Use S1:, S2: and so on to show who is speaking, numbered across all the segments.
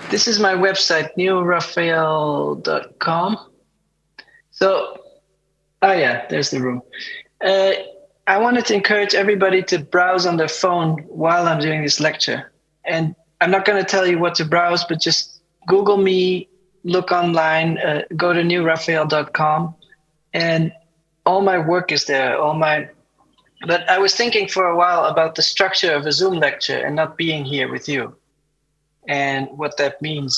S1: This is my website, neorafael.com. So, oh yeah, there's the room. Uh, I wanted to encourage everybody to browse on their phone while I'm doing this lecture. And I'm not going to tell you what to browse, but just Google me, look online, go to neorafael.com, and all my work is there. But I was thinking for a while about the structure of a Zoom lecture and not being here with you and what that means.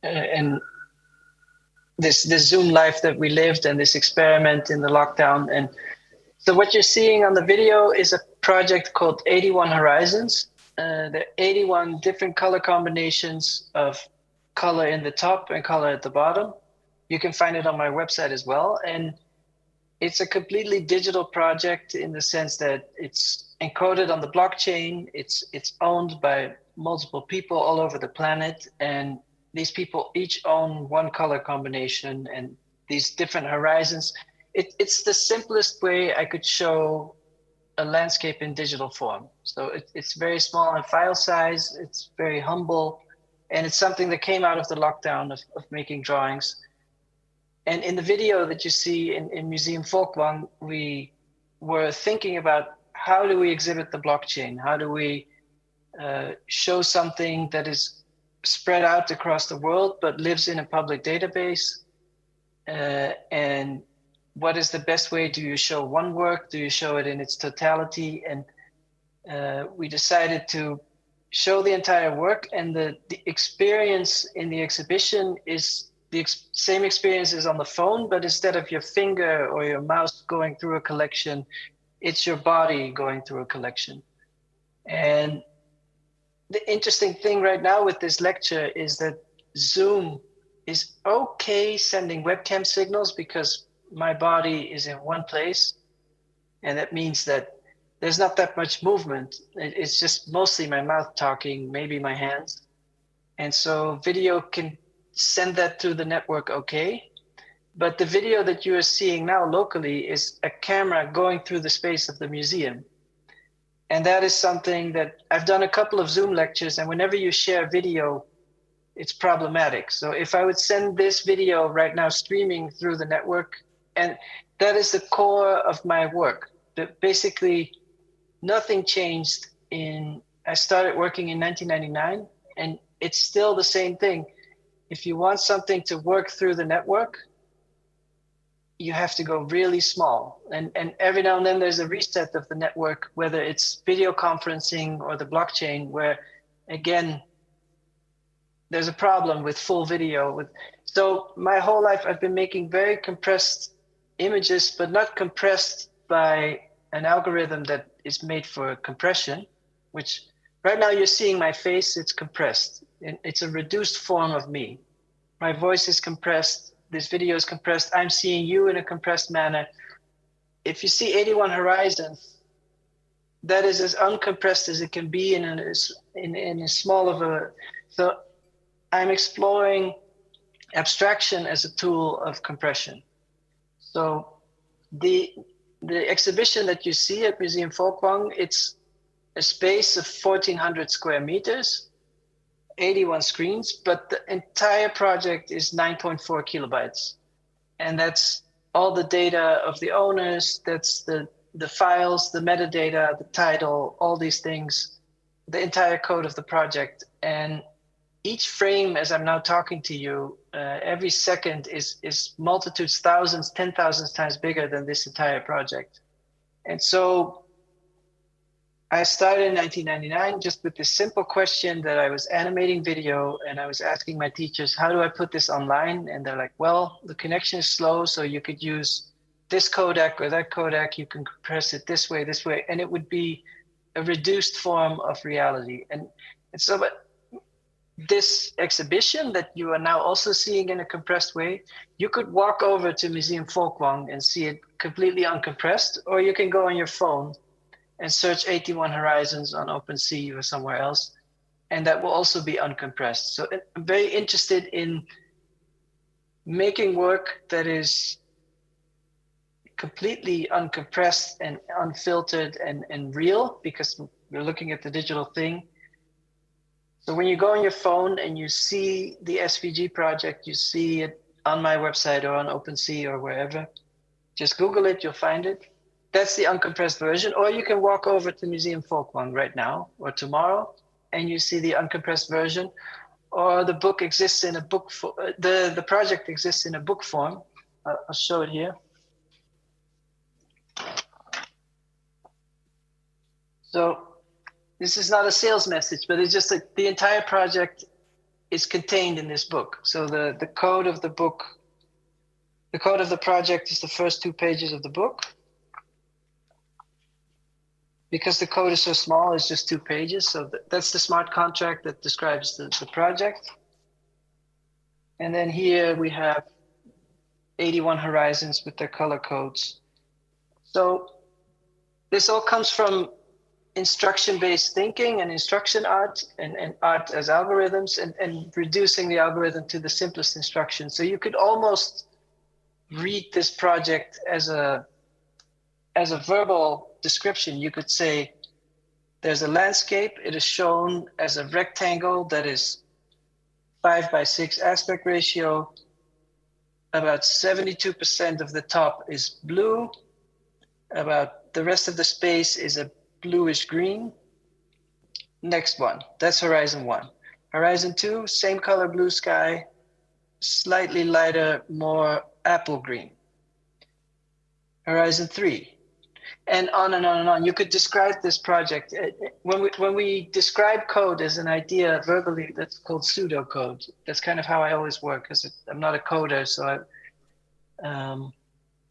S1: And this Zoom life that we lived and this experiment in the lockdown. And so what you're seeing on the video is a project called 81 Horizons. There are 81 different color combinations of color in the top and color at the bottom. You can find it on my website as well. And it's a completely digital project in the sense that it's encoded on the blockchain. It's owned by multiple people all over the planet, and these people each own one color combination and these different horizons. It's the simplest way I could show a landscape in digital form. So it's very small in file size. It's very humble, and it's something that came out of the lockdown of making drawings. And in the video that you see in Museum Folkwang, we were thinking about how do we exhibit the blockchain? How do we show something that is spread out across the world but lives in a public database? And what is the best way? Do you show one work? Do you show it in its totality? And we decided to show the entire work, and the experience in the exhibition is the same experience as on the phone, but instead of your finger or your mouse going through a collection, it's your body going through a collection. And the interesting thing right now with this lecture is that Zoom is okay sending webcam signals because my body is in one place. And that means that there's not that much movement. It's just mostly my mouth talking, maybe my hands. And so video can send that through the network okay. But the video that you are seeing now locally is a camera going through the space of the museum. And that is something that I've done a couple of Zoom lectures, and whenever you share video, it's problematic. So if I would send this video right now streaming through the network, and that is the core of my work. That basically nothing changed I started working in 1999, and it's still the same thing. If you want something to work through the network, you have to go really small. And every now and then there's a reset of the network, whether it's video conferencing or the blockchain, where again, there's a problem with full video. So my whole life I've been making very compressed images, but not compressed by an algorithm that is made for compression, which right now you're seeing my face, it's compressed. It's a reduced form of me. My voice is compressed. This video is compressed. I'm seeing you in a compressed manner. If you see 81 Horizons, that is as uncompressed as it can be in a small of a. So I'm exploring abstraction as a tool of compression. So the exhibition that you see at Museum Folkwang, it's a space of 1,400 square meters, 81 screens, but the entire project is 9.4 kilobytes. And that's all the data of the owners, that's the files, the metadata, the title, all these things, the entire code of the project. And each frame, as I'm now talking to you, every second is multitudes, thousands, 10,000 times bigger than this entire project. And so I started in 1999 just with this simple question that I was animating video, and I was asking my teachers, how do I put this online? And they're like, well, the connection is slow, so you could use this codec or that codec, you can compress it this way, and it would be a reduced form of reality. And so, but this exhibition that you are now also seeing in a compressed way, you could walk over to Museum Folkwang and see it completely uncompressed, or you can go on your phone and search 81 Horizons on OpenSea or somewhere else, and that will also be uncompressed. So I'm very interested in making work that is completely uncompressed and unfiltered and real, because we're looking at the digital thing. So when you go on your phone and you see the SVG project, you see it on my website or on OpenSea or wherever, just Google it, you'll find it. That's the uncompressed version. Or you can walk over to Museum Folkwang right now or tomorrow and you see the uncompressed version. Or the book exists in a book, the project exists in a book form. I'll show it here. So this is not a sales message, but it's just like the entire project is contained in this book. So the code of the book, the code of the project is the first 2 pages of the book. Because the code is so small, it's just 2 pages. So that's the smart contract that describes the project. And then here we have 81 horizons with their color codes. So this all comes from instruction-based thinking and instruction art and art as algorithms and reducing the algorithm to the simplest instruction. So you could almost read this project as a verbal description. You could say there's a landscape. It is shown as a rectangle that is 5:6 aspect ratio. About 72% of the top is blue. About the rest of the space is a bluish green. Next one, that's horizon 1. Horizon 2, same color blue sky, slightly lighter, more apple green. Horizon 3, and on and on and on. You could describe this project. When we describe code as an idea verbally, that's called pseudocode. That's kind of how I always work, because I'm not a coder, so I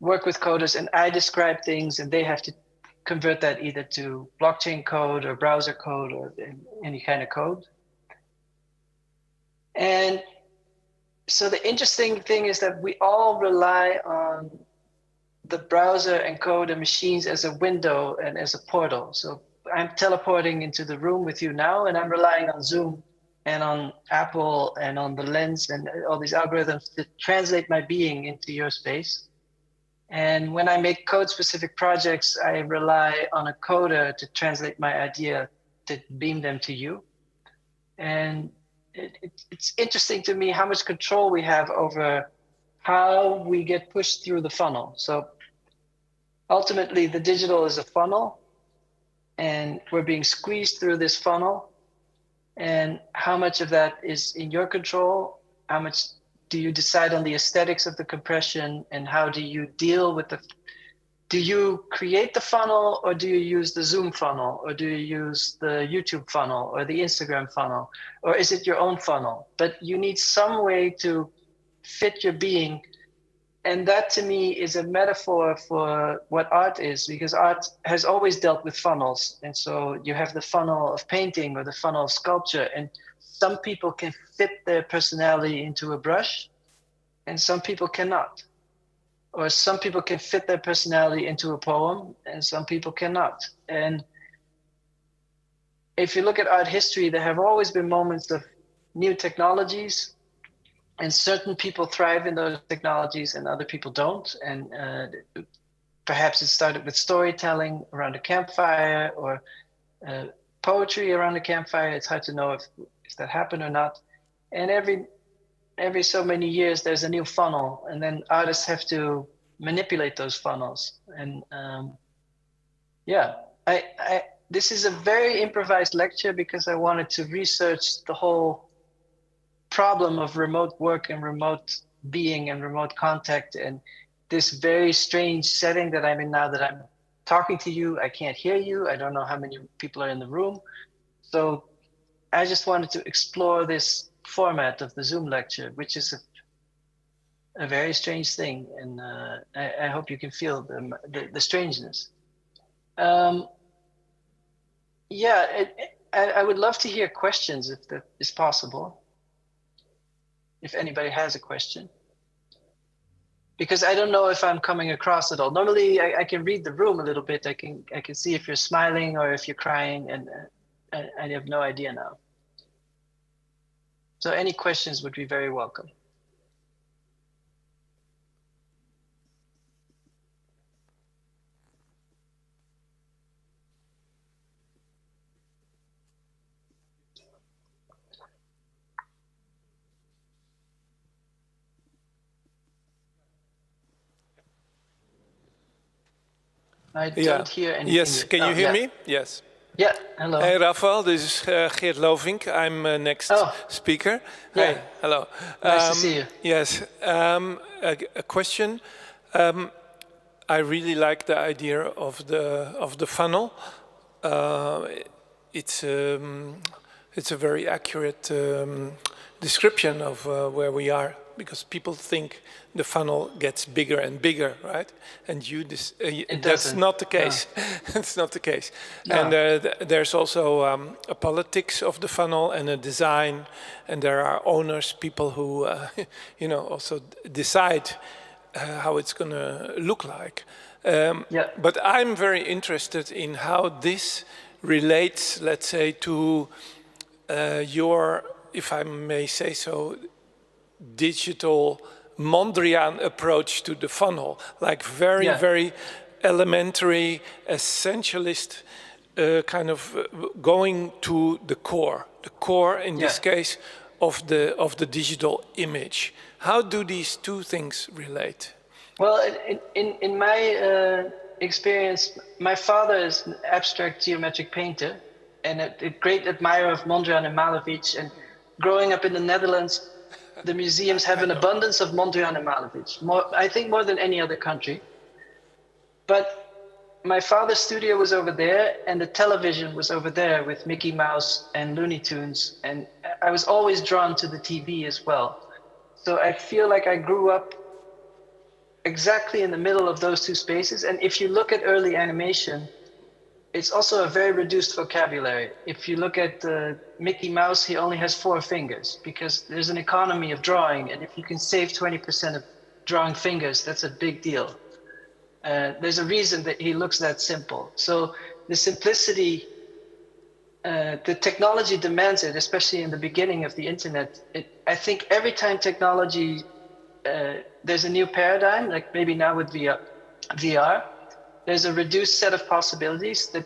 S1: work with coders and I describe things and they have to convert that either to blockchain code or browser code or any kind of code. And so the interesting thing is that we all rely on the browser and code and machines as a window and as a portal. So I'm teleporting into the room with you now, and I'm relying on Zoom and on Apple and on the lens and all these algorithms to translate my being into your space. And when I make code-specific projects, I rely on a coder to translate my idea, to beam them to you. And it's interesting to me how much control we have over how we get pushed through the funnel. So ultimately, the digital is a funnel, and we're being squeezed through this funnel. And how much of that is in your control? How much do you decide on the aesthetics of the compression, and how do you deal with do you create the funnel, or do you use the Zoom funnel, or do you use the YouTube funnel or the Instagram funnel, or is it your own funnel? But you need some way to fit your being. And that to me is a metaphor for what art is, because art has always dealt with funnels. And so you have the funnel of painting or the funnel of sculpture, and some people can fit their personality into a brush and some people cannot. Or some people can fit their personality into a poem and some people cannot. And if you look at art history, there have always been moments of new technologies, and certain people thrive in those technologies and other people don't. And perhaps it started with storytelling around a campfire, or poetry around a campfire. It's hard to know if that happened or not. And every so many years, there's a new funnel, and then artists have to manipulate those funnels. And this is a very improvised lecture because I wanted to research the whole problem of remote work and remote being and remote contact, and this very strange setting that I'm in now, that I'm talking to you, I can't hear you, I don't know how many people are in the room. So I just wanted to explore this format of the Zoom lecture, which is a very strange thing, and I hope you can feel the strangeness. I would love to hear questions if that is possible. If anybody has a question, because I don't know if I'm coming across at all. Normally, I can read the room a little bit. I can see if you're smiling or if you're crying, and I have no idea now. So any questions would be very welcome. I don't hear anything.
S2: Yes, can you hear me? Yes.
S1: Yeah, hello.
S2: Hey, Rafael, this is Geert Lovink. I'm next speaker.
S1: Yeah.
S2: Hi, hello.
S1: Nice to see you.
S2: Yes, a question. I really like the idea of the funnel. It's a very accurate description of where we are, because people think the funnel gets bigger and bigger, right? And that's not the case. No. It's not the case. No. And there's also a politics of the funnel and a design, and there are owners, people who, also decide how it's going to look like. But I'm very interested in how this relates, let's say, to your, if I may say so, digital Mondrian approach to the funnel, like very elementary, essentialist, kind of going to the core in this case of the digital image. How do these two things relate?
S1: Well, in my experience, my father is an abstract geometric painter and a great admirer of Mondrian and Malevich. And growing up in the Netherlands, the museums have an abundance of Mondrian and Malevich, I think more than any other country. But my father's studio was over there, and the television was over there with Mickey Mouse and Looney Tunes. And I was always drawn to the TV as well. So I feel like I grew up exactly in the middle of those two spaces. And if you look at early animation, it's also a very reduced vocabulary. If you look at Mickey Mouse, he only has 4 fingers because there's an economy of drawing. And if you can save 20% of drawing fingers, that's a big deal. There's a reason that he looks that simple. So the simplicity, the technology demands it, especially in the beginning of the internet. I think every time technology, there's a new paradigm, like maybe now with VR, there's a reduced set of possibilities that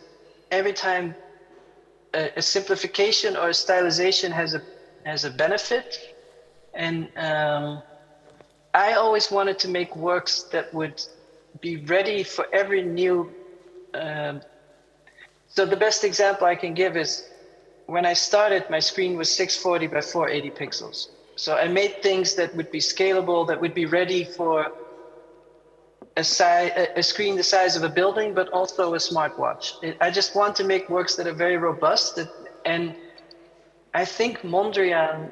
S1: every time a simplification or a stylization has a benefit. And I always wanted to make works that would be ready for every new. So the best example I can give is when I started, my screen was 640 by 480 pixels. So I made things that would be scalable, that would be ready for a screen the size of a building, but also a smartwatch. I just want to make works that are very robust. And I think Mondrian,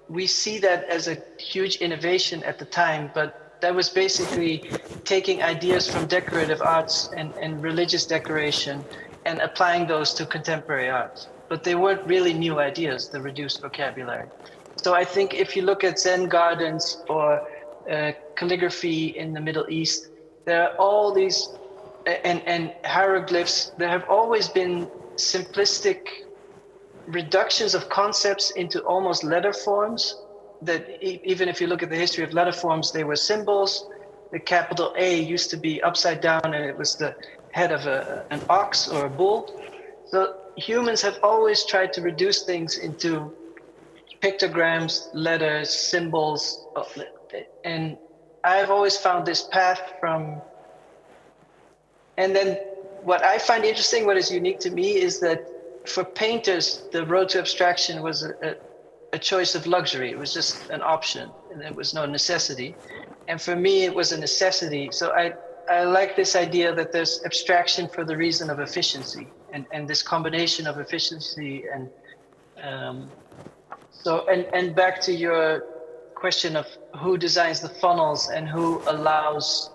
S1: we see that as a huge innovation at the time, but that was basically taking ideas from decorative arts and religious decoration and applying those to contemporary art. But they weren't really new ideas, the reduced vocabulary. So I think if you look at Zen gardens or calligraphy in the Middle East, there are all these, and hieroglyphs, there have always been simplistic reductions of concepts into almost letter forms, that even if you look at the history of letter forms, they were symbols. The capital A used to be upside down and it was the head of an ox or a bull. So humans have always tried to reduce things into pictograms, letters, symbols, and I've always found this path from. And then what I find interesting, what is unique to me, is that for painters, the road to abstraction was a choice of luxury. It was just an option, and it was no necessity. And for me, it was a necessity. So I like this idea that there's abstraction for the reason of efficiency, and this combination of efficiency and. So, and back to your question of who designs the funnels and who allows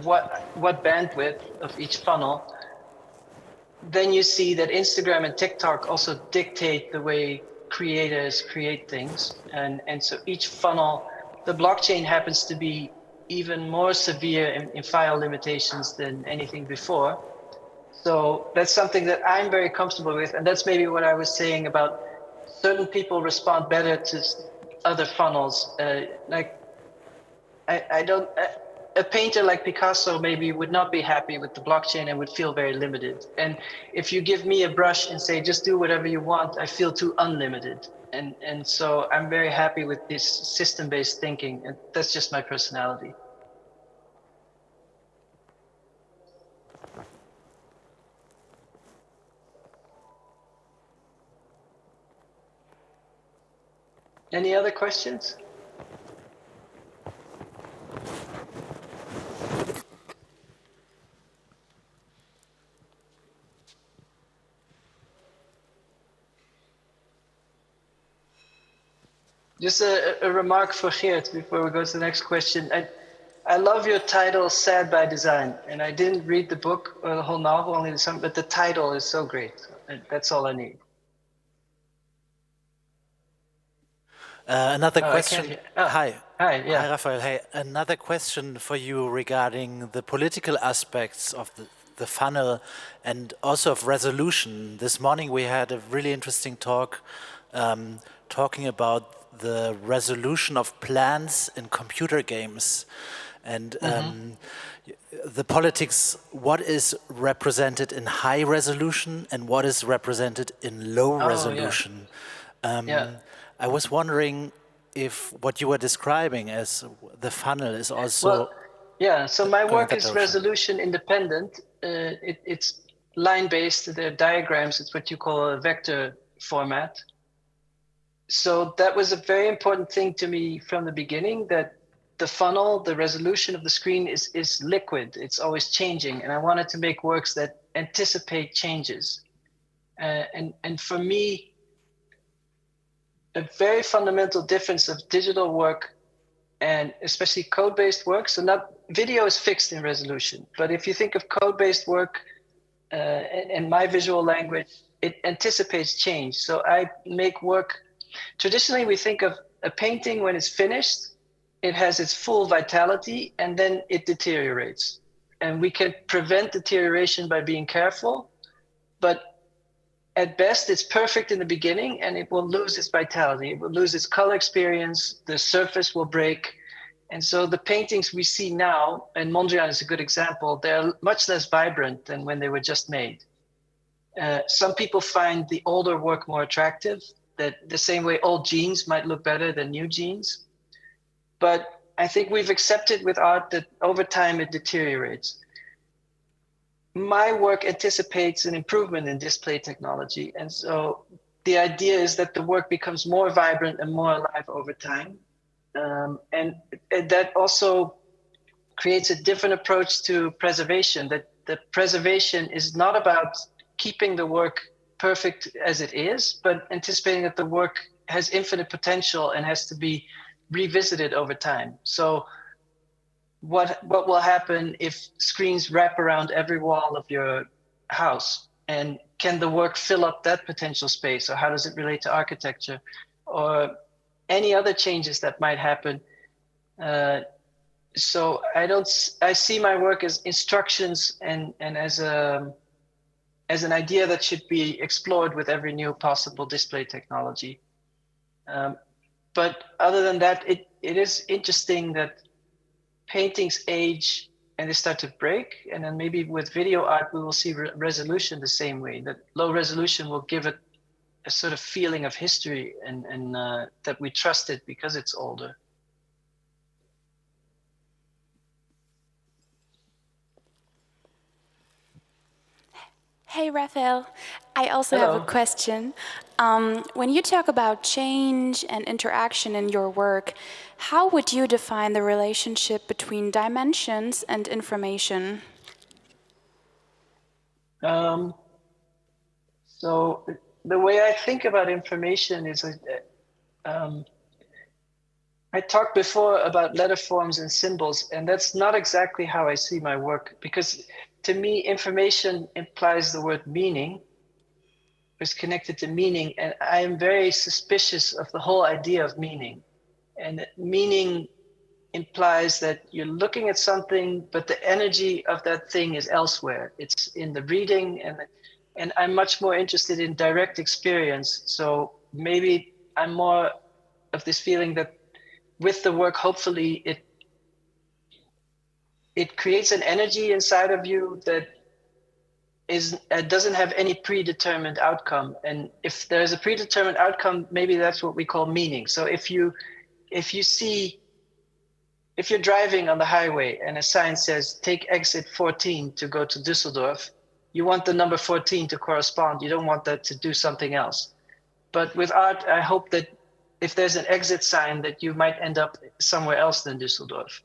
S1: what bandwidth of each funnel, then you see that Instagram and TikTok also dictate the way creators create things. And so each funnel, the blockchain happens to be even more severe in file limitations than anything before. So that's something that I'm very comfortable with. And that's maybe what I was saying about certain people respond better to other funnels. A painter like Picasso maybe would not be happy with the blockchain and would feel very limited. And if you give me a brush and say, just do whatever you want, I feel too unlimited. And so I'm very happy with this system-based thinking. And that's just my personality. Any other questions? Just a remark for Geert before we go to the next question. I love your title, Sad by Design. And I didn't read the book or the whole novel, only some, but the title is so great. That's all I need.
S3: Another question. Hi.
S1: Hi, yeah.
S3: Hi, Rafael. Hey, another question for you regarding the political aspects of the funnel and also of resolution. This morning we had a really interesting talk talking about the resolution of plans in computer games and the politics, what is represented in high resolution and what is represented in low resolution. I was wondering if what you were describing as the funnel is also...
S1: Well, yeah, so my work is resolution independent. It's line-based, they're diagrams, it's what you call a vector format. So that was a very important thing to me from the beginning, that the funnel, the resolution of the screen is liquid, it's always changing. And I wanted to make works that anticipate changes. And for me, a very fundamental difference of digital work and especially code-based work. So not video is fixed in resolution, but if you think of code-based work and my visual language, it anticipates change. So I make work. Traditionally, we think of a painting when it's finished, it has its full vitality and then it deteriorates. And we can prevent deterioration by being careful, but at best, it's perfect in the beginning and it will lose its vitality. It will lose its color experience, the surface will break. And so the paintings we see now, and Mondrian is a good example, they're much less vibrant than when they were just made. Some people find the older work more attractive, that the same way old jeans might look better than new jeans. But I think we've accepted with art that over time it deteriorates. My work anticipates an improvement in display technology. And so the idea is that the work becomes more vibrant and more alive over time. And that also creates a different approach to preservation, that the preservation is not about keeping the work perfect as it is, but anticipating that the work has infinite potential and has to be revisited over time. So what will happen if screens wrap around every wall of your house? And can the work fill up that potential space? Or how does it relate to architecture? Or any other changes that might happen? So I see my work as instructions and as an idea that should be explored with every new possible display technology. But other than that, it is interesting that paintings age and they start to break. And then maybe with video art, we will see resolution the same way, that low resolution will give it a sort of feeling of history and that we trust it because it's older.
S4: Hey, Rafael. I also have a question. When you talk about change and interaction in your work, how would you define the relationship between dimensions and information?
S1: So the way I think about information is, I talked before about letter forms and symbols, and that's not exactly how I see my work, because to me, information implies the word meaning, is connected to meaning, and I am very suspicious of the whole idea of meaning. And meaning implies that you're looking at something, but the energy of that thing is elsewhere. It's in the reading, and I'm much more interested in direct experience. So maybe I'm more of this feeling that with the work, hopefully it creates an energy inside of you that doesn't have any predetermined outcome. And if there's a predetermined outcome, maybe that's what we call meaning. So if you're driving on the highway and a sign says, take exit 14 to go to Düsseldorf, you want the number 14 to correspond. You don't want that to do something else. But with art, I hope that if there's an exit sign, that you might end up somewhere else than Düsseldorf.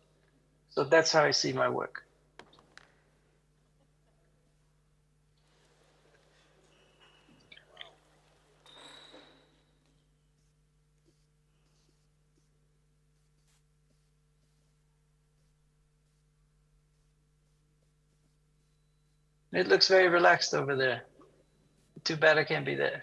S1: So that's how I see my work. It looks very relaxed over there. Too bad I can't be there.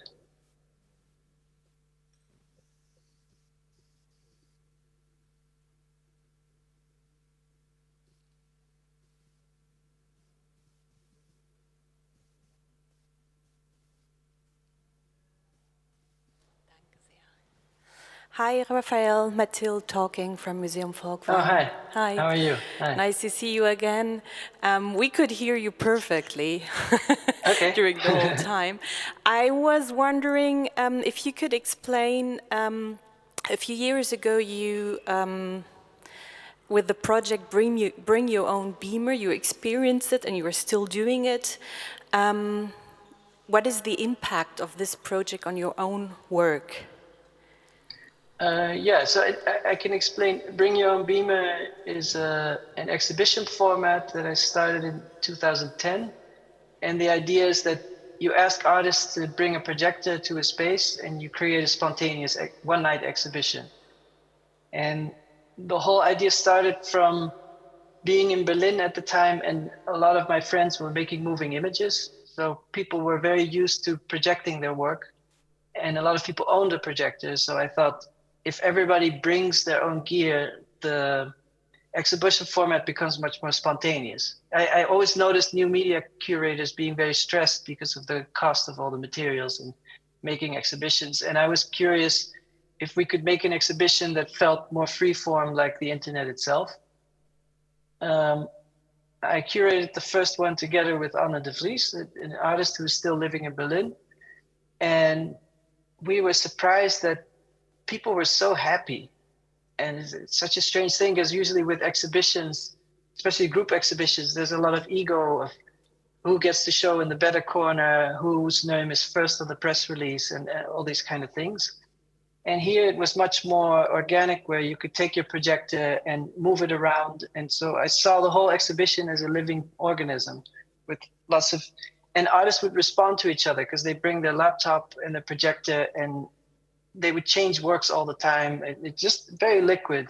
S5: Hi, Rafael. Mathilde talking from Museum Volkwang.
S1: Oh, hi.
S5: Hi.
S1: How are you? Hi.
S5: Nice to see you again. We could hear you perfectly
S1: Okay.
S5: during the whole time. I was wondering if you could explain, a few years ago you, with the project Bring Your Own Beamer, you experienced it and you are still doing it. What is the impact of this project on your own work?
S1: Yeah, so I can explain. Bring Your Own Beamer is an exhibition format that I started in 2010. And the idea is that you ask artists to bring a projector to a space and you create a spontaneous one-night exhibition. And the whole idea started from being in Berlin at the time, and a lot of my friends were making moving images. So people were very used to projecting their work, and a lot of people owned a projector. So I thought, if everybody brings their own gear, the exhibition format becomes much more spontaneous. I always noticed new media curators being very stressed because of the cost of all the materials and making exhibitions. And I was curious if we could make an exhibition that felt more freeform, like the internet itself. I curated the first one together with Anne de Vries, an artist who's still living in Berlin. And we were surprised that people were so happy. And it's such a strange thing, because usually with exhibitions, especially group exhibitions, there's a lot of ego of who gets to show in the better corner, whose name is first on the press release, and all these kind of things. And here it was much more organic, where you could take your projector and move it around. And so I saw the whole exhibition as a living organism with lots of, and artists would respond to each other because they bring their laptop and the projector, and they would change works all the time. It's just very liquid.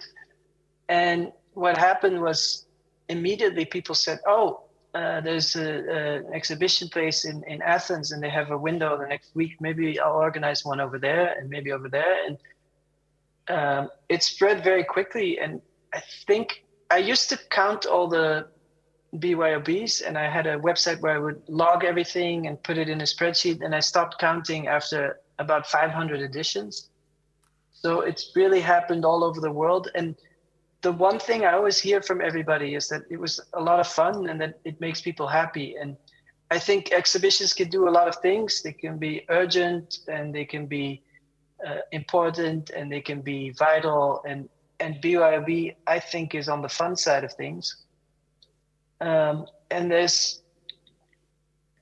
S1: And what happened was immediately people said, oh, there's an exhibition place in Athens, and they have a window the next week. Maybe I'll organize one over there and maybe over there. And it spread very quickly. And I think I used to count all the BYOBs, and I had a website where I would log everything and put it in a spreadsheet. And I stopped counting after about 500 editions. So it's really happened all over the world. And the one thing I always hear from everybody is that it was a lot of fun and that it makes people happy. And I think exhibitions can do a lot of things. They can be urgent, and they can be important, and they can be vital. And BYOB, I think, is on the fun side of things. And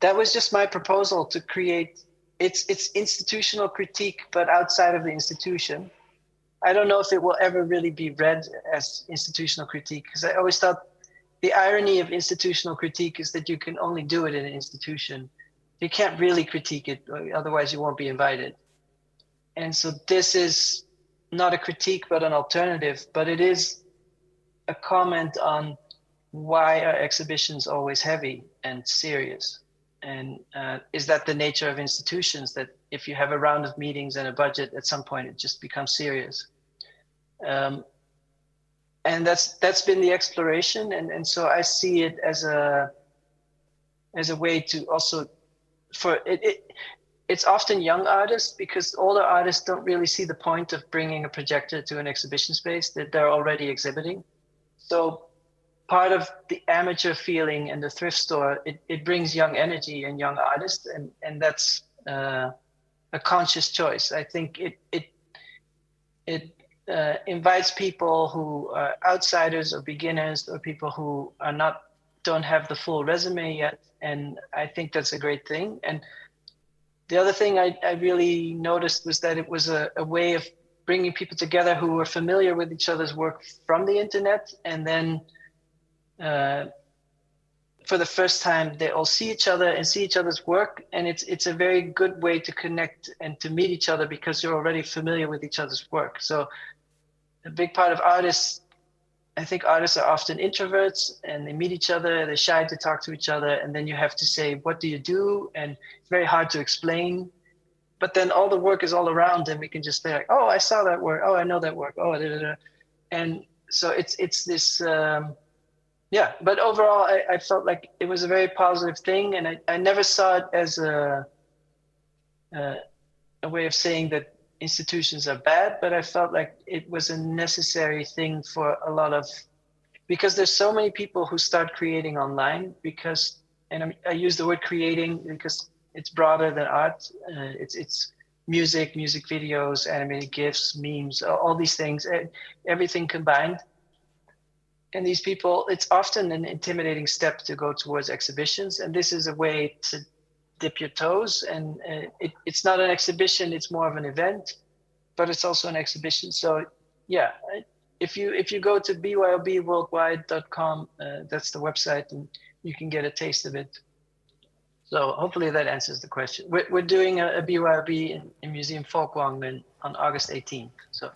S1: that was just my proposal, to create, it's institutional critique, but outside of the institution. I don't know if it will ever really be read as institutional critique, because I always thought the irony of institutional critique is that you can only do it in an institution. You can't really critique it, otherwise you won't be invited. And so this is not a critique, but an alternative, but it is a comment on why are exhibitions always heavy and serious? And is that the nature of institutions, that if you have a round of meetings and a budget, at some point it just becomes serious? And that's been the exploration. And so I see it as a way to also, it's often young artists, because older artists don't really see the point of bringing a projector to an exhibition space that they're already exhibiting. So part of the amateur feeling and the thrift store, it brings young energy and young artists, and that's a conscious choice. I think it invites people who are outsiders or beginners, or people who don't have the full resume yet, and I think that's a great thing. And the other thing I really noticed was that it was a way of bringing people together who were familiar with each other's work from the internet, and then for the first time they all see each other and see each other's work, and it's a very good way to connect and to meet each other because you're already familiar with each other's work. So a big part of artists, I think artists are often introverts and they meet each other, they're shy to talk to each other, and then you have to say, what do you do? And it's very hard to explain. But then all the work is all around, and we can just say like, oh, I saw that work. Oh, I know that work. Oh, da, da, da. And so it's this, yeah. But overall, I felt like it was a very positive thing, and I never saw it as a way of saying that institutions are bad, but I felt like it was a necessary thing for a lot of, because there's so many people who start creating online because, and I use the word creating because it's broader than art. It's music videos, animated GIFs, memes, all these things, everything combined. And these people, it's often an intimidating step to go towards exhibitions. And this is a way to dip your toes. And it's not an exhibition, it's more of an event, but it's also an exhibition. So yeah, if you go to bylbworldwide.com, that's the website, and you can get a taste of it. So hopefully that answers the question. We're doing a BYOB in Museum Folkwang on August 18th. So